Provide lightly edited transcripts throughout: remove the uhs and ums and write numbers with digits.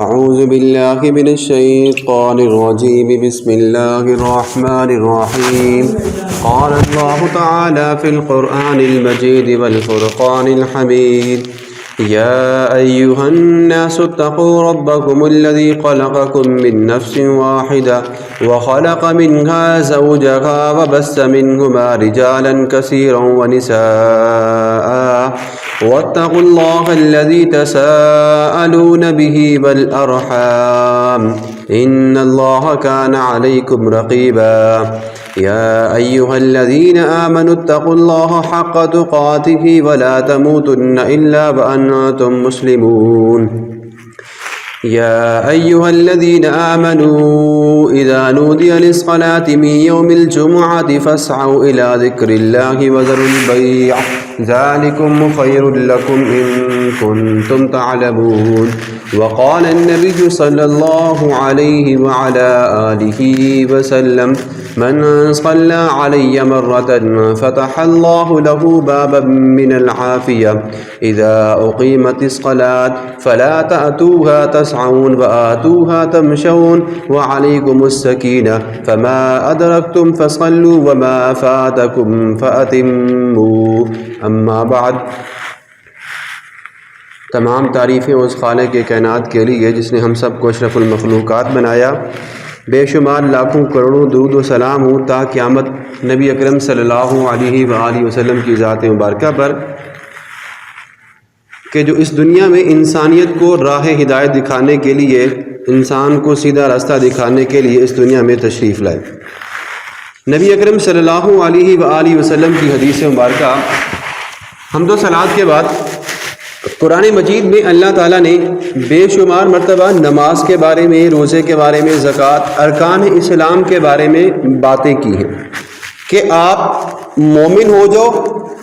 أعوذ بالله من الشيطان الرجيم بسم الله الرحمن الرحيم قال الله تعالى في القرآن المجيد والفرقان الحميد يا أيها الناس اتقوا ربكم الذي خلقكم من نفس واحدة وخلق منها زوجها وبث منهما رجالا كثيرا ونساء واتقوا الله الذي تساءلون به والأرحام إن الله كان عليكم رقيبا يا أيها الذين آمنوا اتقوا الله حق تقاته ولا تموتن إلا وأنتم مسلمون يا أيها الذين آمنوا إذا نودي للصلاة من يوم الجمعة فاسعوا إلى ذكر الله وذروا البيع ذلكم خير لكم إن كنتم تعلمون وقال النبي صلى الله عليه وعلى آله وسلم من صلى علي مرة فتح الله له بابا من العافية إذا أقيمت الصلاة فلا تأتوها تسعون وآتوها تمشون وعليكم السكينة فما أدركتم فصلوا وما فاتكم فأتموا أما بعد تمام تعریفیں اس خالق کے کائنات کے لیے جس نے ہم سب کو اشرف المخلوقات بنایا. بے شمار لاکھوں کروڑوں درود و سلام ہوں تا قیامت نبی اکرم صلی اللہ علیہ وآلہ وسلم کی ذات مبارکہ پر کہ جو اس دنیا میں انسانیت کو راہ ہدایت دکھانے کے لیے، انسان کو سیدھا راستہ دکھانے کے لیے اس دنیا میں تشریف لائے. نبی اکرم صلی اللہ علیہ وآلہ وسلم کی حدیث مبارکہ حمد و صلوات کے بعد قرآن مجید میں اللہ تعالیٰ نے بے شمار مرتبہ نماز کے بارے میں، روزے کے بارے میں، زکوٰۃ، ارکان اسلام کے بارے میں باتیں کی ہیں کہ آپ مومن ہو جاؤ،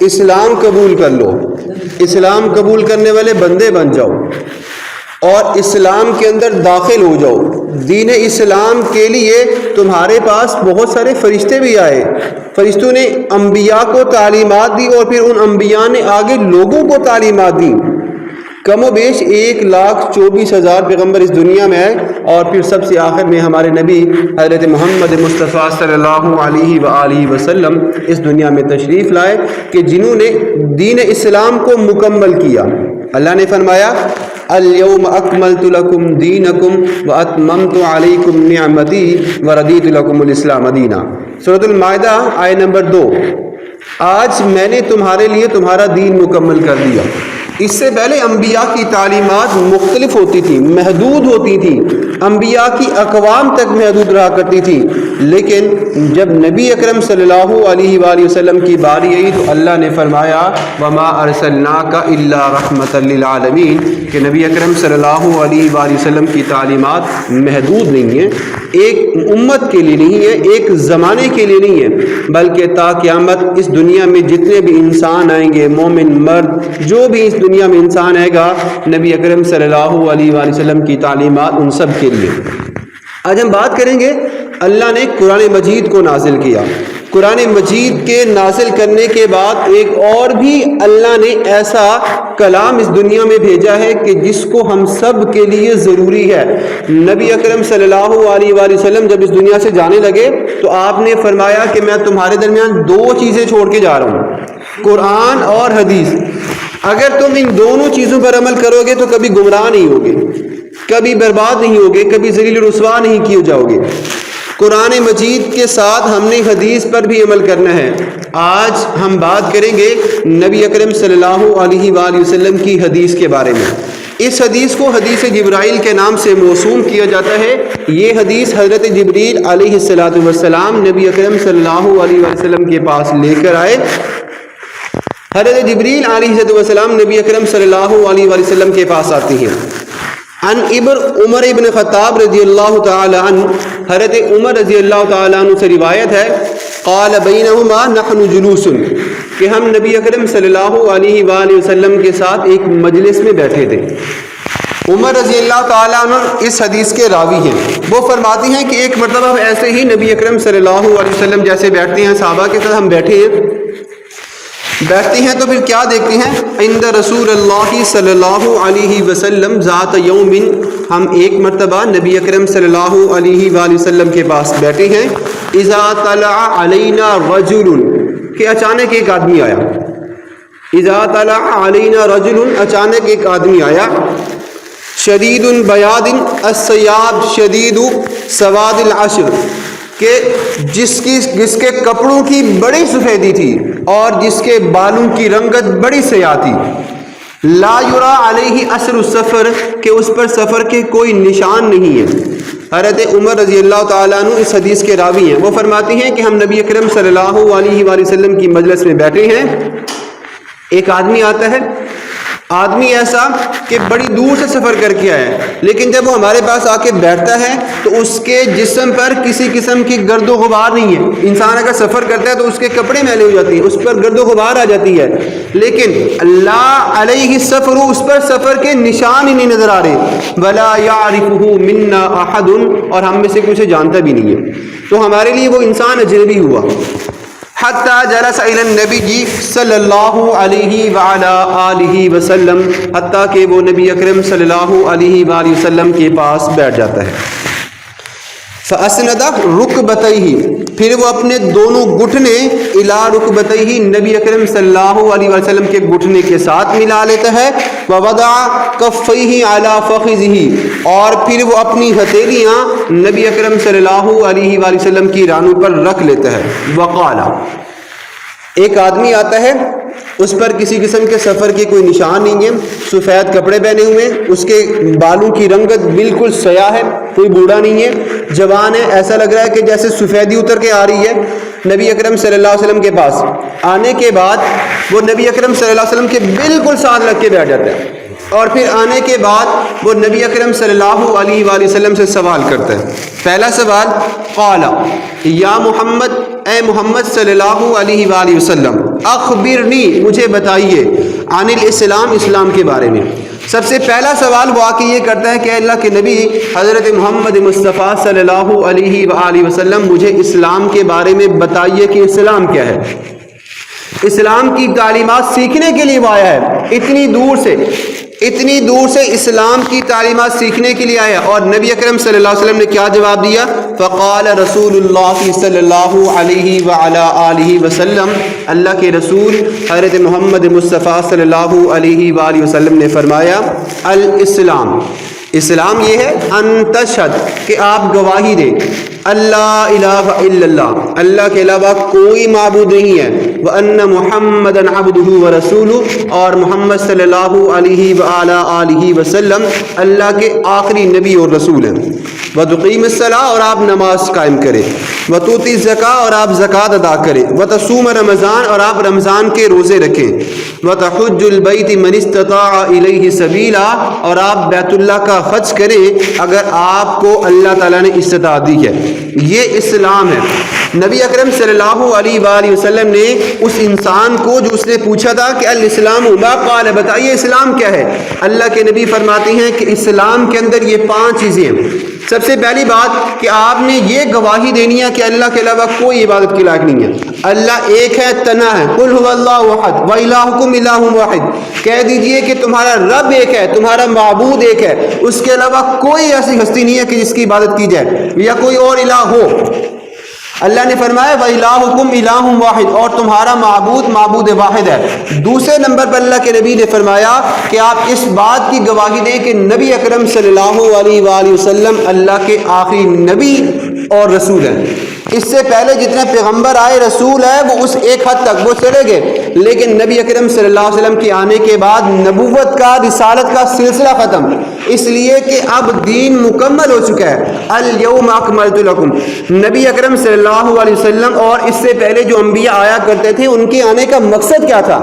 اسلام قبول کر لو، اسلام قبول کرنے والے بندے بن جاؤ اور اسلام کے اندر داخل ہو جاؤ. دین اسلام کے لیے تمہارے پاس بہت سارے فرشتے بھی آئے، فرشتوں نے انبیاء کو تعلیمات دی اور پھر ان انبیاء نے آگے لوگوں کو تعلیمات دی. کم و بیش 1,24,000 پیغمبر اس دنیا میں آئے اور پھر سب سے آخر میں ہمارے نبی حضرت محمد مصطفیٰ صلی اللہ علیہ وآلہ وسلم اس دنیا میں تشریف لائے کہ جنہوں نے دین اسلام کو مکمل کیا. اللہ نے فرمایا اليوم اکملت لکم دینکم واتممت علیکم نعمتی وردیت لکم الاسلام دینا. سورۃ المائدہ آیت نمبر 2. آج میں نے تمہارے لیے تمہارا دین مکمل کر دیا. اس سے پہلے انبیاء کی تعلیمات مختلف ہوتی تھیں، محدود ہوتی تھیں، انبیاء کی اقوام تک محدود رہا کرتی تھی. لیکن جب نبی اکرم صلی اللہ علیہ وآلہ وسلم کی باری آئی تو اللہ نے فرمایا وما ارسلناک الا رحمۃ للعالمین کہ نبی اکرم صلی اللہ علیہ وآلہ وسلم کی تعلیمات محدود نہیں ہیں، ایک امت کے لیے نہیں ہے، ایک زمانے کے لیے نہیں ہے، بلکہ تا قیامت اس دنیا میں جتنے بھی انسان آئیں گے، مومن مرد جو بھی اس دنیا میں انسان آئے گا، نبی اکرم صلی اللہ علیہ وآلہ وسلم کی تعلیمات ان سب کے لیے. آج ہم بات کریں گے اللہ نے قرآن مجید کو نازل کیا. قرآن مجید کے نازل کرنے کے بعد ایک اور بھی اللہ نے ایسا کلام اس دنیا میں بھیجا ہے کہ جس کو ہم سب کے لیے ضروری ہے. نبی اکرم صلی اللہ علیہ وآلہ وسلم جب اس دنیا سے جانے لگے تو آپ نے فرمایا کہ میں تمہارے درمیان 2 چیزیں چھوڑ کے جا رہا ہوں، قرآن اور حدیث. اگر تم ان دونوں چیزوں پر عمل کرو گے تو کبھی گمراہ نہیں ہوگے، کبھی برباد نہیں ہوگے، کبھی ذلیل رسوا نہیں کیے جاؤ گے. قرآن مجید کے ساتھ ہم نے حدیث پر بھی عمل کرنا ہے. آج ہم بات کریں گے نبی اکرم صلی اللہ علیہ وآلہ وسلم کی حدیث کے بارے میں. اس حدیث کو حدیث جبرائیل کے نام سے موسوم کیا جاتا ہے. یہ حدیث حضرت جبریل علیہ السلام نبی اکرم صلی اللہ علیہ وسلم کے پاس لے کر آئے. حضرت جبریل علیہ السلام نبی اکرم صلی اللہ علیہ وسلم کے پاس آتی ہیں. عن عمر ابن خطاب رضی اللہ تعالی عنہ، حضرت عمر رضی اللہ تعالی عنہ سے روایت ہے قال بینہما نحن جلوس کہ ہم نبی اکرم صلی اللہ علیہ وآلہ وسلم کے ساتھ ایک مجلس میں بیٹھے تھے. عمر رضی اللہ تعالیٰ عنہ اس حدیث کے راوی ہیں. وہ فرماتی ہیں کہ ایک مرتبہ ایسے ہی نبی اکرم صلی اللہ علیہ وسلم جیسے بیٹھتے ہیں صحابہ کے ساتھ ہم بیٹھے ہیں، بیٹھتی ہیں تو پھر کیا دیکھتی ہیں؟ عند رسول اللہ صلی اللہ علیہ وسلم ذات یوم ہم ایک مرتبہ نبی اکرم صلی اللہ علیہ وآلہ وسلم کے پاس بیٹھے ہیں، اذا طلع علینا رجل، کہ اچانک ایک آدمی آیا، اذا طلع علینا رجل، اچانک ایک آدمی آیا، شدید البیاض الثیاب شدید سواد العشر، کہ جس کے کپڑوں کی بڑی سفیدی تھی اور جس کے بالوں کی رنگت بڑی سیاہ تھی، لا یرا علیہ اثر السفر، کہ اس پر سفر کے کوئی نشان نہیں ہے۔ حضرت عمر رضی اللہ تعالیٰ عنہ اس حدیث کے راوی ہیں، وہ فرماتے ہیں کہ ہم نبی اکرم صلی اللہ علیہ وآلہ وسلم کی مجلس میں بیٹھے ہیں، ایک آدمی آتا ہے، آدمی ایسا کہ بڑی دور سے سفر کر کے آیا ہے، لیکن جب وہ ہمارے پاس آ کے بیٹھتا ہے تو اس کے جسم پر کسی قسم کی گرد و غبار نہیں ہے۔ انسان اگر سفر کرتا ہے تو اس کے کپڑے میلے ہو جاتے ہیں، اس پر گرد و غبار آ جاتی ہے، لیکن اللہ علیہ السفر، اس پر سفر کے نشان ہی نہیں نظر آ رہے، ولا یعرفہ منا احد، اور ہم میں سے کوئی اسے جانتا بھی نہیں ہے، تو ہمارے لیے وہ انسان اجنبی ہوا۔ حتیٰ جلس الی النبی صلی اللہ علیہ وعلی آلہ وسلم، حتیٰ کہ وہ نبی اکرم صلی اللہ علیہ وآلہ وسلم کے پاس بیٹھ جاتا ہے۔ فاسند رکبتیہ، پھر وہ اپنے دونوں گھٹنے الی رکبتیہ، نبی اکرم صلی اللہ علیہ وسلم کے گھٹنے کے ساتھ ملا لیتا ہے، ووضع کفیہ علی فخذہ، اور پھر وہ اپنی ہتھیلیاں نبی اکرم صلی اللہ علیہ وآلہ وسلم کی رانوں پر رکھ لیتا ہے۔ وقال، ایک آدمی آتا ہے، اس پر کسی قسم کے سفر کے کوئی نشان نہیں ہے، سفید کپڑے پہنے ہوئے، اس کے بالوں کی رنگت بالکل سیاہ ہے، کوئی بوڑھا نہیں ہے، جوان ہے، ایسا لگ رہا ہے کہ جیسے سفیدی اتر کے آ رہی ہے۔ نبی اکرم صلی اللہ علیہ وسلم کے پاس آنے کے بعد وہ نبی اکرم صلی اللہ علیہ وسلم کے بالکل ساتھ لگ کے بیٹھ جاتا ہے، اور پھر آنے کے بعد وہ نبی اکرم صلی اللہ علیہ وآلہ وسلم سے سوال کرتا ہے۔ پہلا سوال، قال یا محمد، اے محمد صلی اللہ علیہ وآلہ وسلم، اخبرنی، مجھے بتائیے، عن الاسلام، اسلام کے بارے میں۔ سب سے پہلا سوال وہ آ کے یہ کرتا ہے کہ اللہ کے نبی حضرت محمد مصطفیٰ صلی اللہ علیہ وآلہ وسلم، مجھے اسلام کے بارے میں بتائیے کہ اسلام کیا ہے۔ اسلام کی تعلیمات سیکھنے کے لیے وہ آیا ہے، اتنی دور سے اسلام کی تعلیمات سیکھنے کے لیے آیا، اور نبی اکرم صلی اللہ علیہ وسلم نے کیا جواب دیا؟ فقال رسول اللہ صلی اللہ علیہ وعلی آلہ وسلم، اللہ کے رسول حضرت محمد مصطفیٰ صلی اللہ علیہ وآلہ وسلم نے فرمایا، الاسلام، اسلام یہ ہے، ان تشہد، کہ آپ گواہی دیں، اللہ الہ الا اللہ، اللہ کے علاوہ کوئی معبود نہیں ہے، وان محمدًا عبدہ ورسولہ، اور محمد صلی اللہ علیہ وآلہ آلہ وسلم اللہ کے آخری نبی اور رسول ہیں، وتقیم الصلاۃ، اور آپ نماز قائم کریں، وتؤتی الزکاۃ، اور آپ زکوٰۃ ادا کریں، وتصوم رمضان، اور آپ رمضان کے روزے رکھیں، وتحج البیت من استطاع الیہ سبیلا، اور آپ بیت اللہ کا حج کریں اگر آپ کو اللہ تعالیٰ نے استطاعت دی ہے۔ یہ اسلام ہے۔ نبی اکرم صلی اللہ علیہ وآلہ وسلم نے اس انسان کو جو اس نے پوچھا تھا کہ الاسلام ما قال، بتائیے اسلام کیا ہے، اللہ کے نبی فرماتے ہیں کہ اسلام کے اندر یہ 5 چیزیں ہیں۔ سب سے پہلی بات کہ آپ نے یہ گواہی دینی ہے کہ اللہ کے علاوہ کوئی عبادت کے لائق نہیں ہے، اللہ ایک ہے، تنہا ہے، قل هو اللہ احد والہکم الہ واحد، کہہ دیجئے کہ تمہارا رب ایک ہے، تمہارا معبود ایک ہے، اس کے علاوہ کوئی ایسی ہستی نہیں ہے کہ جس کی عبادت کی جائے یا کوئی اور الہ ہو۔ اللہ نے فرمایا وَإِلَٰهُكُمْ إِلَٰهٌ وَاحِدٌ، اور تمہارا معبود معبود واحد ہے۔ دوسرے نمبر پر اللہ کے نبی نے فرمایا کہ آپ اس بات کی گواہی دیں کہ نبی اکرم صلی اللہ علیہ وآلہ وسلم اللہ کے آخری نبی اور رسول ہیں۔ اس سے پہلے جتنے پیغمبر آئے، رسول ہے، وہ اس ایک حد تک وہ چلے گئے، لیکن نبی اکرم صلی اللہ علیہ وسلم کے آنے کے بعد نبوت کا، رسالت کا سلسلہ ختم، اس لیے کہ اب دین مکمل ہو چکا ہے۔ الیوم اکملت لکم، نبی اکرم صلی اللہ علیہ وسلم اور اس سے پہلے جو انبیاء آیا کرتے تھے، ان کے آنے کا مقصد کیا تھا؟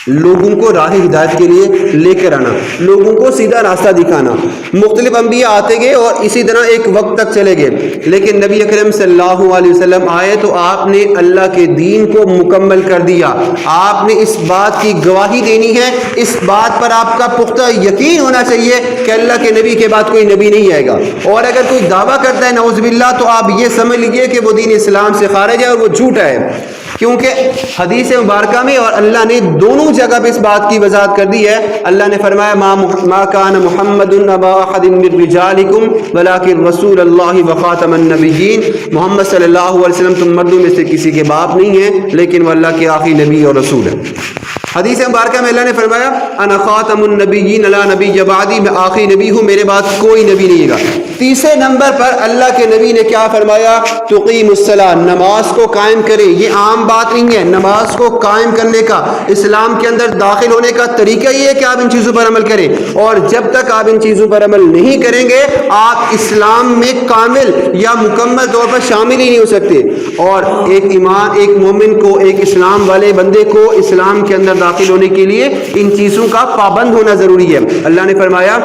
لوگوں کو راہ ہدایت کے لیے لے کر آنا، لوگوں کو سیدھا راستہ دکھانا۔ مختلف انبیاء آتے گئے اور اسی طرح ایک وقت تک چلے گئے، لیکن نبی اکرم صلی اللہ علیہ وسلم آئے تو آپ نے اللہ کے دین کو مکمل کر دیا۔ آپ نے اس بات کی گواہی دینی ہے، اس بات پر آپ کا پختہ یقین ہونا چاہیے کہ اللہ کے نبی کے بعد کوئی نبی نہیں آئے گا، اور اگر کوئی دعویٰ کرتا ہے نعوذ باللہ تو آپ یہ سمجھ لیجئے کہ وہ دین اسلام سے خارج ہے اور وہ جھوٹا ہے۔ کیونکہ حدیث مبارکہ میں اور اللہ نے دونوں جگہ پہ اس بات کی وضاحت کر دی ہے. اللہ نے فرمایا ما کان محمد ابا احد من رجالکم ولکن رسول اللہ وخاتم النبیین. محمد صلی اللہ علیہ وسلم تم مردوں میں سے کسی کے باپ نہیں ہیں لیکن وہ اللہ کے آخری نبی اور رسول ہیں. حدیث مبارکہ میں اللہ نے فرمایا انا خاتم النبیین لا نبی بعدی، میں آخری نبی ہوں، میرے بعد کوئی نبی نہیں گا. تیسرے نمبر پر اللہ کے نبی نے کیا فرمایا؟ تقیم الصلاۃ، نماز کو قائم کرے. یہ عام بات نہیں ہے، نماز کو قائم کرنے کا، اسلام کے اندر داخل ہونے کا طریقہ یہ ہے کہ آپ ان چیزوں پر عمل کریں، اور جب تک آپ ان چیزوں پر عمل نہیں کریں گے آپ اسلام میں کامل یا مکمل طور پر شامل ہی نہیں ہو سکتے. اور ایک مومن کو، ایک اسلام والے بندے کو اسلام کے اندر داخل ہونے کے لیے ان چیزوں کا پابند ہونا ضروری ہے. اللہ نے فرمایا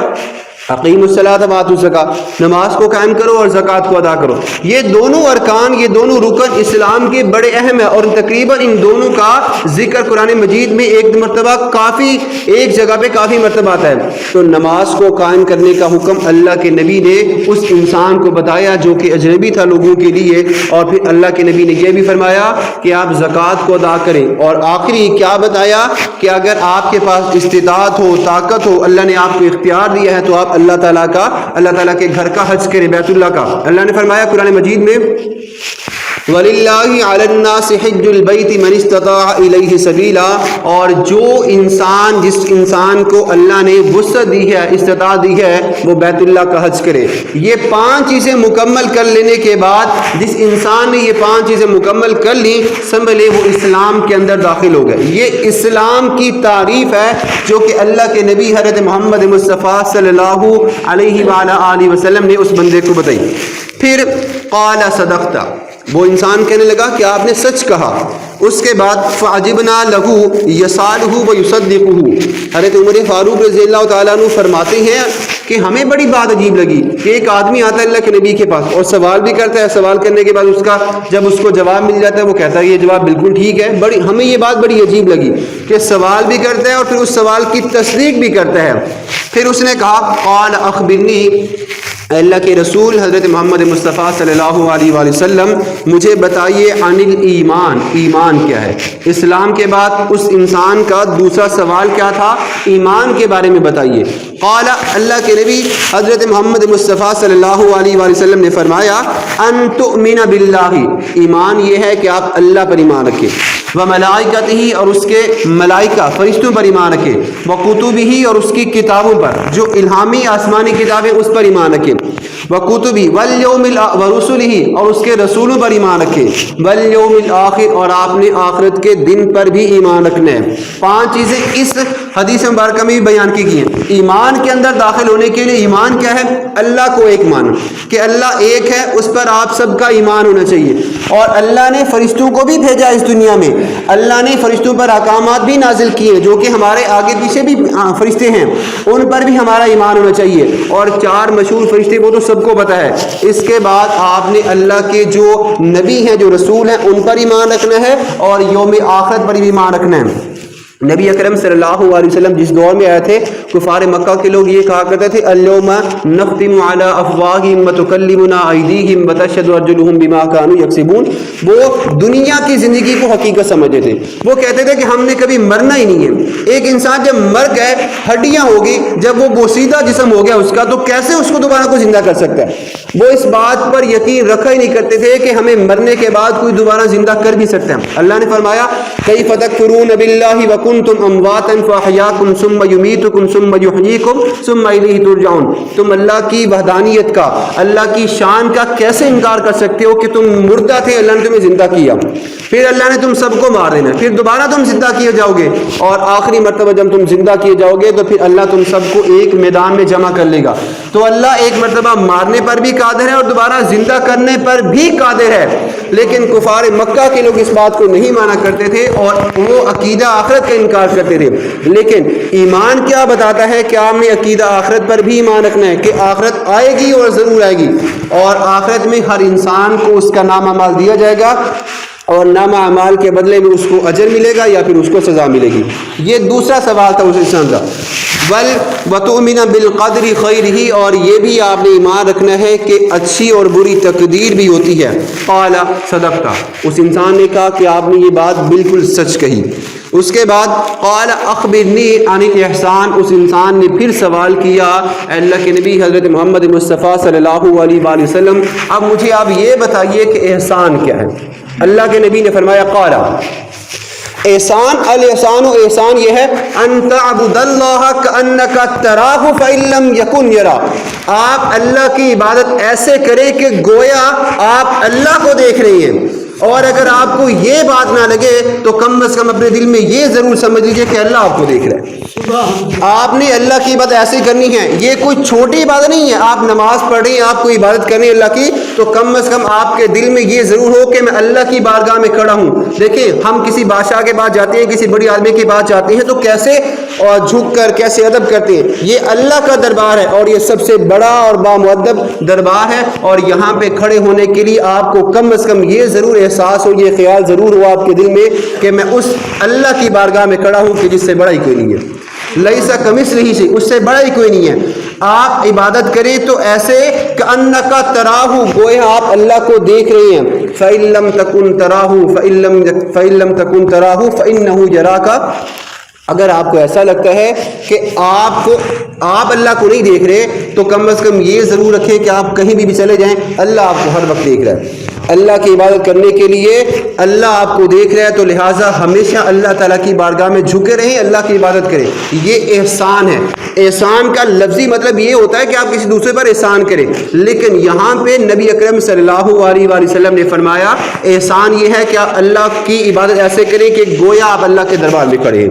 اقیم الصلاۃ وآتوا الزکاۃ، نماز کو قائم کرو اور زکوٰۃ کو ادا کرو. یہ دونوں ارکان، یہ دونوں رکن اسلام کے بڑے اہم ہیں، اور تقریباً ان دونوں کا ذکر قرآن مجید میں ایک مرتبہ کافی، ایک جگہ پہ کافی مرتبہ آتا ہے. تو نماز کو قائم کرنے کا حکم اللہ کے نبی نے اس انسان کو بتایا جو کہ اجنبی تھا لوگوں کے لیے، اور پھر اللہ کے نبی نے یہ بھی فرمایا کہ آپ زکوٰۃ کو ادا کریں. اور آخری کیا بتایا کہ اگر آپ کے پاس استطاعت ہو، طاقت ہو، اللہ نے آپ کو اختیار دیا ہے تو آپ اللہ تعالیٰ کے گھر کا حج کریں، بیت اللہ کا. اللہ نے فرمایا قرآن مجید میں وَلِلَّهِ عَلَى النَّاسِ حِجُّ الْبَيْتِ مَنِ اسْتَطَاعَ إِلَيْهِ سَبِيلًا، اور جو انسان، جس انسان کو اللہ نے وسعت دی ہے، استطاعت دی ہے، وہ بیت اللہ کا حج کرے. یہ 5 چیزیں مکمل کر لینے کے بعد جس انسان نے یہ 5 چیزیں مکمل کر لی، سمجھ لے وہ اسلام کے اندر داخل ہو گئے. یہ اسلام کی تعریف ہے جو کہ اللہ کے نبی حضرت محمد مصطفیٰ صلی اللہ علیہ وآلہ وسلم نے اس بندے کو بتائی. پھر قال صدقت، وہ انسان کہنے لگا کہ آپ نے سچ کہا. اس کے بعد فعجبنا لہو یسالہ ویصدقہ، حضرت عمر فاروق رضی اللہ تعالیٰ عنہ فرماتے ہیں کہ ہمیں بڑی بات عجیب لگی کہ ایک آدمی آتا ہے اللہ کے نبی کے پاس اور سوال بھی کرتا ہے، سوال کرنے کے بعد جب اس کو جواب مل جاتا ہے وہ کہتا ہے یہ جواب بالکل ٹھیک ہے. ہمیں یہ بات بڑی عجیب لگی کہ سوال بھی کرتا ہے اور پھر اس سوال کی تصدیق بھی کرتا ہے. پھر اس نے کہا قال اخبرنی، اللہ کے رسول حضرت محمد مصطفیٰ صلی اللہ علیہ وآلہ وسلم مجھے بتائیے عن الایمان، ایمان کیا ہے. اسلام کے بعد اس انسان کا دوسرا سوال کیا تھا؟ ایمان کے بارے میں بتائیے. قال، اللہ کے نبی حضرت محمد مصطفیٰ صلی اللہ علیہ وآلہ وسلم نے فرمایا ان تؤمن باللہ، ایمان یہ ہے کہ آپ اللہ پر ایمان رکھیں، وملائکتہ، اور اس کے ملائکہ فرشتوں پر ایمان رکھیں، وکتبہ، اور اس کی کتابوں پر جو الہامی آسمانی کتابیں اس پر ایمان رکھیں، وکتبہ والیوم ورسلہ، اور اس کے رسولوں پر ایمان رکھیں، والیوم الآخر، اور آپ نے آخرت کے دن پر بھی ایمان رکھنا ہے. 5 چیزیں اس حدیث مبارکہ میں بھی بیان کی گئی ہیں. ایمان کے اندر داخل ہونے کے لیے ایمان کیا ہے؟ اللہ کو ایک مانو کہ اللہ ایک ہے، اس پر آپ سب کا ایمان ہونا چاہیے. اور اللہ نے فرشتوں کو بھی بھیجا اس دنیا میں، اللہ نے فرشتوں پر احکامات بھی نازل کیے جو کہ ہمارے آگے پیچھے بھی فرشتے ہیں، ان پر بھی ہمارا ایمان ہونا چاہیے. اور 4 مشہور فرشتے وہ تو سب کو پتہ ہے. اس کے بعد آپ نے اللہ کے جو نبی ہیں، جو رسول ہیں، ان پر ایمان رکھنا ہے اور یوم آخرت پر بھی ایمان رکھنا ہے. نبی اکرم صلی اللہ علیہ وسلم جس دور میں آئے تھے، کفار مکہ کے لوگ یہ کہا کرتے تھے اليوم نختم علی افواہہم وتکلمنا ایدیہم وتشہد ارجلہم بما کانوا یکسبون. وہ دنیا کی زندگی کو حقیقت سمجھتے تھے. وہ کہتے تھے کہ ہم نے کبھی مرنا ہی نہیں ہے. ایک انسان جب مر گئے، ہڈیاں ہوگی، جب وہ بوسیدہ جسم ہو گیا اس کا، تو کیسے اس کو دوبارہ کوئی زندہ کر سکتا ہے؟ وہ اس بات پر یقین رکھا ہی نہیں کرتے تھے کہ ہمیں مرنے کے بعد کوئی دوبارہ زندہ کر بھی سکتا ہے. اللہ نے فرمایا کیف تکفرون باللہ وکنتم امواتا فاحیاکم ثم یمیتکم ثم یحییکم ثم الیہ ترجعون. تم اللہ کی وحدانیت کا، اللہ کی شان کا کیسے انکار کر سکتے ہو کہ تم مردہ تھے، اللہ نے تمہیں زندہ کیا، پھر اللہ نے تم سب کو مار دینا، پھر دوبارہ تم زندہ کیے جاؤ گے، اور آخری مرتبہ جب تم زندہ کیے جاؤ گے تو پھر اللہ تم سب کو ایک میدان میں جمع کر لے گا. تو اللہ ایک مرتبہ مارنے پر بھی قادر ہے اور دوبارہ زندہ کرنے پر بھی قادر ہے. لیکن کفار مکہ کے لوگ اس بات کو نہیں مانا کرتے تھے اور وہ عقیدہ آخرت کا انکار کرتے تھے. لیکن ایمان کیا بتاتا ہے کہ آپ نے عقیدہ آخرت پر بھی ایمان رکھنا ہے کہ آخرت آئے گی اور ضرور آئے گی، اور آخرت میں ہر انسان کو اس کا نام اعمال دیا جائے گا. اور نامہ اعمال کے بدلے میں اس کو اجر ملے گا یا پھر اس کو سزا ملے گی؟ یہ دوسرا سوال تھا اس انسان کا. وَتُؤْمِنَ بِالْقَدْرِ خَيْرِهِ، اور یہ بھی آپ نے ایمان رکھنا ہے کہ اچھی اور بری تقدیر بھی ہوتی ہے. قال صدقت، اس انسان نے کہا کہ آپ نے یہ بات بالکل سچ کہی. اس کے بعد قال اخبرنی عن الاحسان، اس انسان نے پھر سوال کیا اللہ کے نبی حضرت محمد مصطفیٰ صلی اللہ علیہ وآلہ وسلم اب مجھے آپ یہ بتائیے کہ احسان کیا ہے؟ اللہ کے نبی نے فرمایا قال احسان، الاحسان و احسان یہ ہے ان تعبد اللہ کأنک تراہ فإن لم یکن یرا، آپ اللہ کی عبادت ایسے کریں کہ گویا آپ اللہ کو دیکھ رہی ہیں، اور اگر آپ کو یہ بات نہ لگے تو کم از کم اپنے دل میں یہ ضرور سمجھ لیجیے کہ اللہ آپ کو دیکھ رہا ہے. آپ نے اللہ کی عبادت ایسے کرنی ہے، یہ کوئی چھوٹی عبادت نہیں ہے. آپ نماز پڑھ رہی ہیں، آپ کو عبادت کرنی ہے اللہ کی، تو کم از کم آپ کے دل میں یہ ضرور ہو کہ میں اللہ کی بارگاہ میں کھڑا ہوں. دیکھیں ہم کسی بادشاہ کے پاس جاتے ہیں، کسی بڑی آدمی کے پاس جاتے ہیں تو کیسے اور جھک کر کیسے ادب کرتے ہیں. یہ اللہ کا دربار ہے اور یہ سب سے بڑا اور بامؤدب دربار ہے، اور یہاں پہ کھڑے ہونے کے لیے آپ کو کم از کم یہ ضرور احساس ہو، یہ خیال ضرور ہو آپ کے دل میں کہ میں اس اللہ کی بارگاہ میں کھڑا ہوں کہ جس سے بڑا ہی کوئی نہیں ہے. لیس کمثلہ شیء، اس سے بڑا ہی کوئی نہیں ہے. آپ عبادت کریں تو ایسے کأنک تراہ، گویا آپ اللہ کو دیکھ رہے ہیں. فإن لم تکن تراہ فإن لم تکن تراہ فإنہ یراک، اگر آپ کو ایسا لگتا ہے کہ آپ اللہ کو نہیں دیکھ رہے تو کم از کم یہ ضرور رکھیں کہ آپ کہیں بھی چلے جائیں اللہ آپ کو ہر وقت دیکھ رہا ہے. اللہ کی عبادت کرنے کے لیے اللہ آپ کو دیکھ رہا ہے، تو لہٰذا ہمیشہ اللہ تعالیٰ کی بارگاہ میں جھکے رہیں، اللہ کی عبادت کریں. یہ احسان ہے. احسان کا لفظی مطلب یہ ہوتا ہے کہ آپ کسی دوسرے پر احسان کریں، لیکن یہاں پہ نبی اکرم صلی اللہ علیہ وآلہ وسلم نے فرمایا احسان یہ ہے کہ آپ اللہ کی عبادت ایسے کریں کہ گویا آپ اللہ کے دربار میں کھڑے ہیں.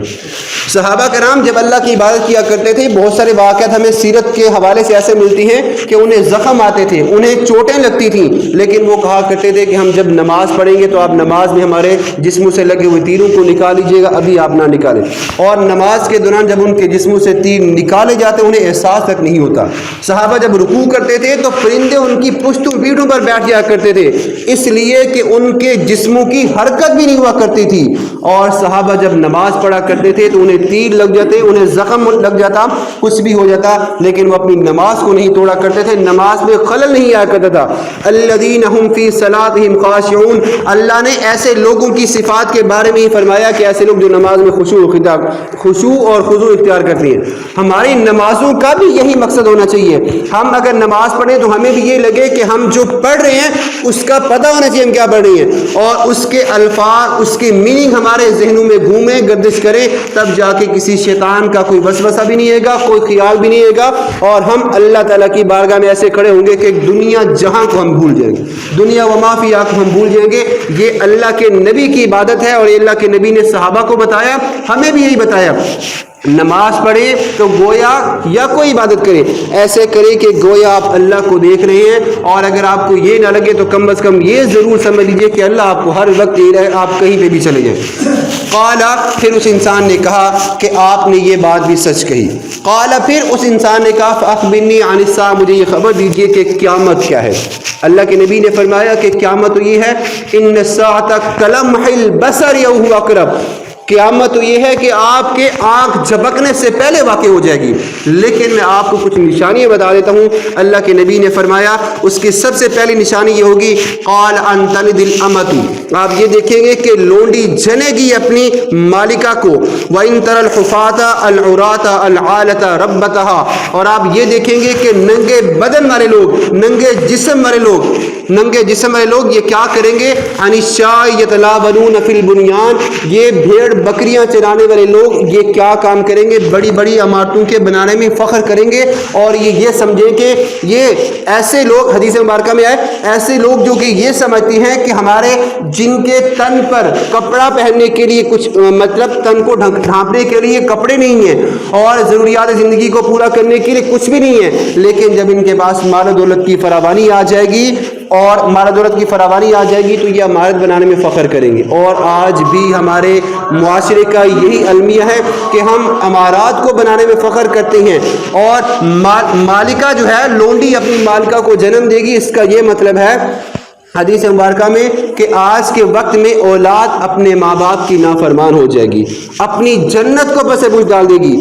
صحابہ کرام جب اللہ کی عبادت کیا کرتے تھے، بہت سارے واقعات ہمیں سیرت کے حوالے سے ایسے ملتی ہیں کہ انہیں زخم آتے تھے، انہیں چوٹیں لگتی تھیں، لیکن وہ کہا کرتے تھے کہ ہم جب نماز پڑھیں گے تو آپ نماز میں ہمارے جسموں سے لگے ہوئے تیروں کو نکال لیجیے گا، ابھی آپ نہ نکالیں. اور نماز کے دوران جب ان کے جسموں سے تیر نکالے جاتے انہیں احساس تک نہیں ہوتا. صحابہ جب رکوع کرتے تھے تو پرندے ان کی پشتوں پیٹھوں پر بیٹھ جایا کرتے تھے، اس لیے کہ ان کے جسموں کی حرکت بھی نہیں ہوا کرتی تھی. اور صحابہ جب نماز پڑھا کرتے تھے تو انہیں تیر لگ جاتے، انہیں زخم لگ جاتا، کچھ بھی ہو جاتا، لیکن وہ اپنی نماز کو نہیں توڑا کرتے تھے، نماز میں خلل نہیں آیا کرتا تھا. الذین هم فی صلاتہم خاشعون، اللہ نے ایسے لوگوں کی صفات کے بارے میں ہی فرمایا کہ ایسے لوگ جو نماز میں خشوع اور خضوع اختیار کرتے ہیں. ہماری نمازوں کا بھی یہی مقصد ہونا چاہیے. ہم اگر نماز پڑھیں تو ہمیں بھی یہ لگے کہ ہم جو پڑھ رہے ہیں اس کا پتہ ہونا چاہیے ہم کیا پڑھ رہے ہیں، اور اس کے الفاظ، اس کے میننگ ہمارے ذہنوں میں گھومیں، گردش کریں، تب جا کے کسی شیطان کا کوئی وسوسہ بھی نہیں آئے گا، کوئی خیال بھی نہیں آئے گا، اور ہم اللہ تعالیٰ کی بارگاہ میں ایسے کھڑے ہوں گے کہ دنیا جہاں کو ہم بھول جائیں گے، دنیا و ما فیہا کو ہم بھول جائیں گے. یہ اللہ کے نبی کی عبادت ہے، اور یہ اللہ کے نبی نے صحابہ کو بتایا، ہمیں بھی یہی بتایا. نماز پڑھیں تو گویا یا کوئی عبادت کریں ایسے کریں کہ گویا آپ اللہ کو دیکھ رہے ہیں، اور اگر آپ کو یہ نہ لگے تو کم از کم یہ ضرور سمجھ لیجئے کہ اللہ آپ کو ہر وقت دیکھ رہا ہے، آپ کہیں پہ بھی چلے جائیں. قال، پھر اس انسان نے کہا کہ آپ نے یہ بات بھی سچ کہی. قال، پھر اس انسان نے کہا فاخبرنی عن الساعہ، مجھے یہ خبر دیجئے کہ قیامت کیا ہے. اللہ کے نبی نے فرمایا کہ قیامت تو یہ ہے ان الساعۃ کلمح البصر او هو اقرب، قیامت تو یہ ہے کہ آپ کے آنکھ جھپکنے سے پہلے واقع ہو جائے گی. لیکن میں آپ کو کچھ نشانیاں بتا دیتا ہوں. اللہ کے نبی نے فرمایا اس کی سب سے پہلی نشانی یہ ہوگی قال ان تلد الامۃ، آپ یہ دیکھیں گے کہ لونڈی جنے گی اپنی مالکہ کو. وان تر الحفاۃ العراۃ العالۃ ربتها، اور آپ یہ دیکھیں گے کہ ننگے بدن والے لوگ، ننگے جسم والے لوگ یہ کیا کریں گے؟ عن الشاء یتلاونون فی البنیان، یہ بھیڑ بکریاں چرانے والے لوگ یہ کیا کام کریں گے؟ بڑی بڑی عمارتوں کے بنانے میں فخر کریں گے، اور یہ سمجھیں کہ یہ ایسے لوگ، حدیث مبارکہ میں آئے، ایسے لوگ جو کہ یہ سمجھتے ہیں کہ ہمارے جن کے تن پر کپڑا پہننے کے لیے کچھ مطلب تن کو ڈھانپنے کے لیے کپڑے نہیں ہیں، اور ضروریات زندگی کو پورا کرنے کے لیے کچھ بھی نہیں ہے، لیکن جب ان کے پاس مال و دولت کی فراوانی آ جائے گی تو یہ عمارت بنانے میں فخر کریں گے. اور آج بھی ہمارے معاشرے کا یہی المیہ ہے کہ ہم عمارات کو بنانے میں فخر کرتے ہیں، اور مالکہ جو ہے لونڈی اپنی مالکہ کو جنم دے گی، اس کا یہ مطلب ہے حدیث مبارکہ میں کہ آج کے وقت میں اولاد اپنے ماں باپ کی نافرمان ہو جائے گی، اپنی جنت کو پس پوچھ ڈال دے گی۔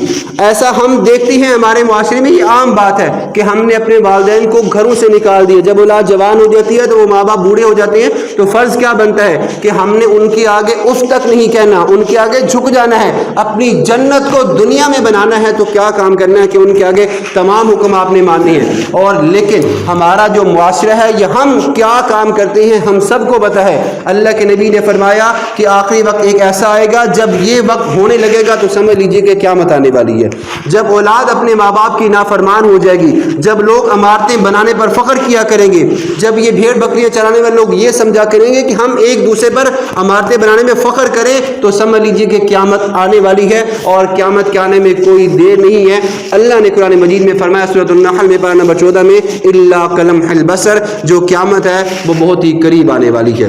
ایسا ہم دیکھتے ہیں ہمارے معاشرے میں، یہ عام بات ہے کہ ہم نے اپنے والدین کو گھروں سے نکال دیا۔ جب اولاد جوان ہو جاتی ہے تو وہ ماں باپ بوڑھے ہو جاتے ہیں، تو فرض کیا بنتا ہے کہ ہم نے ان کے آگے اف تک نہیں کہنا، ان کے آگے جھک جانا ہے، اپنی جنت کو دنیا میں بنانا ہے۔ تو کیا کام کرنا ہے کہ ان کے آگے تمام حکم آپ نے ماننے ہیں۔ اور لیکن ہمارا جو معاشرہ ہے، یہ ہم کیا کام کرتے ہیں ہم سب کو پتہ ہے۔ اللہ کے نبی نے فرمایا کہ آخری وقت ایک ایسا آئے گا جب یہ وقت ہونے لگے گا تو سمجھ لیجئے کہ قیامت آنے والی ہے۔ جب اولاد اپنے ماں باپ کی نافرمان ہو جائے گی، جب لوگ عمارتیں بنانے پر فخر کیا کریں گے، جب یہ بھیڑ بکریاں چرانے والے لوگ یہ سمجھا کریں گے کہ ہم ایک دوسرے پر عمارتیں بنانے میں فخر کریں، تو سمجھ لیجئے کہ قیامت آنے والی ہے، اور قیامت کے آنے میں کوئی دیر نہیں ہے۔ اللہ نے قرآن مجید میں فرمایا سورۃ النحل میں پارہ نمبر 14 میں، الا کلمح البصر، جو قیامت ہے وہ بہت ہی قریب آنے والی ہے۔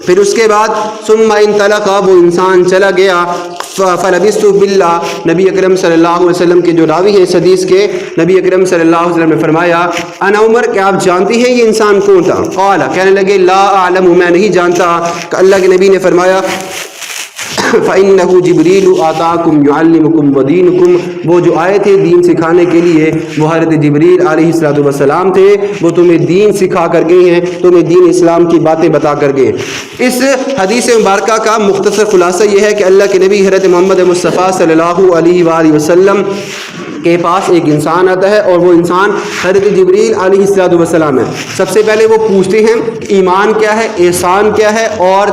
پھر اس کے بعد ثم انطلق، وہ انسان چلا گیا، فلبثت باللہ، نبی اکرم صلی اللہ علیہ وسلم کے جو راوی ہیں اس حدیث کے، نبی اکرم صلی اللہ علیہ وسلم نے فرمایا انا عمر، کہ آپ جانتے ہیں یہ انسان کون تھا؟ قال، کہنے لگے لا اعلم، میں نہیں جانتا۔ کہ اللہ کے نبی نے فرمایا فَإِنَّهُ جِبْرِيلُ آتَاكُمْ يُعَلِّمُكُمْ وَدِينُكُمْ، وہ جو آئے تھے دین سکھانے کے لیے، وہ حضرت جبریل علیہ السلام تھے، وہ تمہیں دین سکھا کر گئے ہیں، تمہیں دین اسلام کی باتیں بتا کر گئے۔ اس حدیث مبارکہ کا مختصر خلاصہ یہ ہے کہ اللہ کے نبی حضرت محمد مصطفیٰ صلی اللہ علیہ وآلہ وسلم کے پاس ایک انسان آتا ہے، اور وہ انسان حضرت جبریل علیہ السلام ہے۔ سب سے پہلے وہ پوچھتے ہیں ایمان کیا ہے، احسان کیا ہے، اور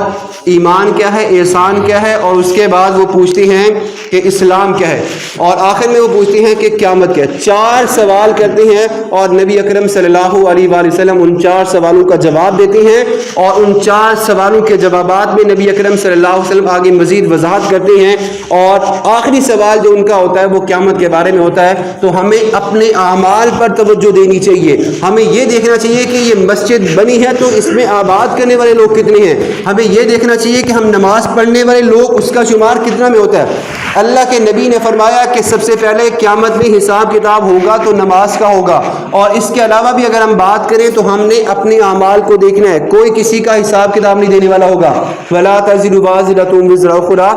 ایمان کیا ہے، احسان کیا ہے، اور اس کے بعد وہ پوچھتے ہیں کہ اسلام کیا ہے، اور آخر میں وہ پوچھتے ہیں کہ قیامت کیا ہے۔ 4 سوال کرتے ہیں، اور نبی اکرم صلی اللہ علیہ وآلہ وسلم ان 4 سوالوں کا جواب دیتے ہیں، اور ان 4 سوالوں کے جوابات میں نبی اکرم صلی اللہ علیہ وسلم آگے مزید وضاحت کرتے ہیں، اور آخری سوال جو ان کا ہوتا ہے وہ قیامت کے بارے میں ہوتا ہے۔ تو ہمیں اپنے اعمال پر توجہ دینی چاہیے، ہمیں یہ دیکھنا چاہیے کہ یہ مسجد بنی ہے تو اس میں آباد کرنے والے لوگ کتنے ہیں، ہمیں یہ دیکھنا چاہیے کہ ہم نماز پڑھنے والے لوگ اس کا شمار کتنا میں ہوتا ہے۔ اللہ کے نبی نے فرمایا کہ سب سے پہلے قیامت میں حساب کتاب ہوگا تو نماز کا ہوگا، اور اس کے علاوہ بھی اگر ہم بات کریں تو ہم نے اپنے اعمال کو دیکھنا ہے، کوئی کسی کا حساب کتاب نہیں دینے والا ہوگا۔ وَلَا تَزِرُ وَازِرَةٌ وِزْرَ أُخْرَىٰ،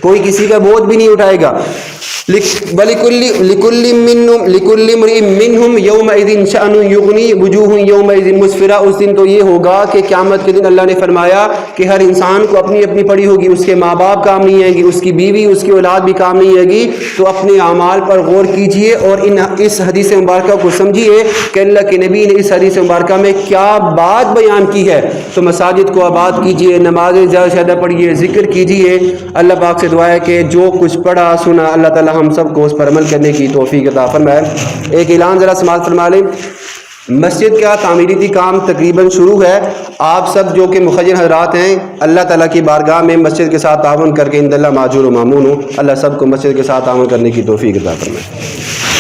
کوئی کسی کا بوجھ بھی نہیں اٹھائے گا۔ لِكُلِّ امْرِئٍ مِّنْهُمْ يَوْمَئِذٍ شَأْنٌ يُغْنِيهِ وُجُوهٌ يَوْمَئِذٍ مُسْفِرَةٌ، اس دن تو یہ ہوگا کہ قیامت کے دن اللہ نے فرمایا کہ ہر انسان کو اپنی اپنی پڑی ہوگی، اس کے ماں باپ کام نہیں آئیں گی، اس کی بیوی اس کی اولاد بھی کام نہیں آئے گی۔ تو اپنے اعمال پر غور کیجئے، اور اس حدیث مبارکہ کو سمجھیے کہ اللہ کے نبی نے اس حدیث مبارکہ میں کیا بات بیان کی ہے۔ تو مساجد کو آباد کیجئے، نمازیں زیادہ سے زیادہ پڑھیے، ذکر کیجئے۔ اللہ پاک سے دعا ہے کہ جو کچھ پڑھا سنا اللہ تعالی ہم سب کو اس پر عمل کرنے کی توفیق عطا فرمائے۔ ایک اعلان ذرا سماعت فرما لیں، مسجد کا تعمیراتی کام تقریباً شروع ہے۔ آپ سب جو کہ مخرج حضرات ہیں، اللہ تعالیٰ کی بارگاہ میں مسجد کے ساتھ تعاون کر کے انداللہ ماجور و مامون ہوں۔ اللہ سب کو مسجد کے ساتھ تعاون کرنے کی توفیق عطا فرمائے۔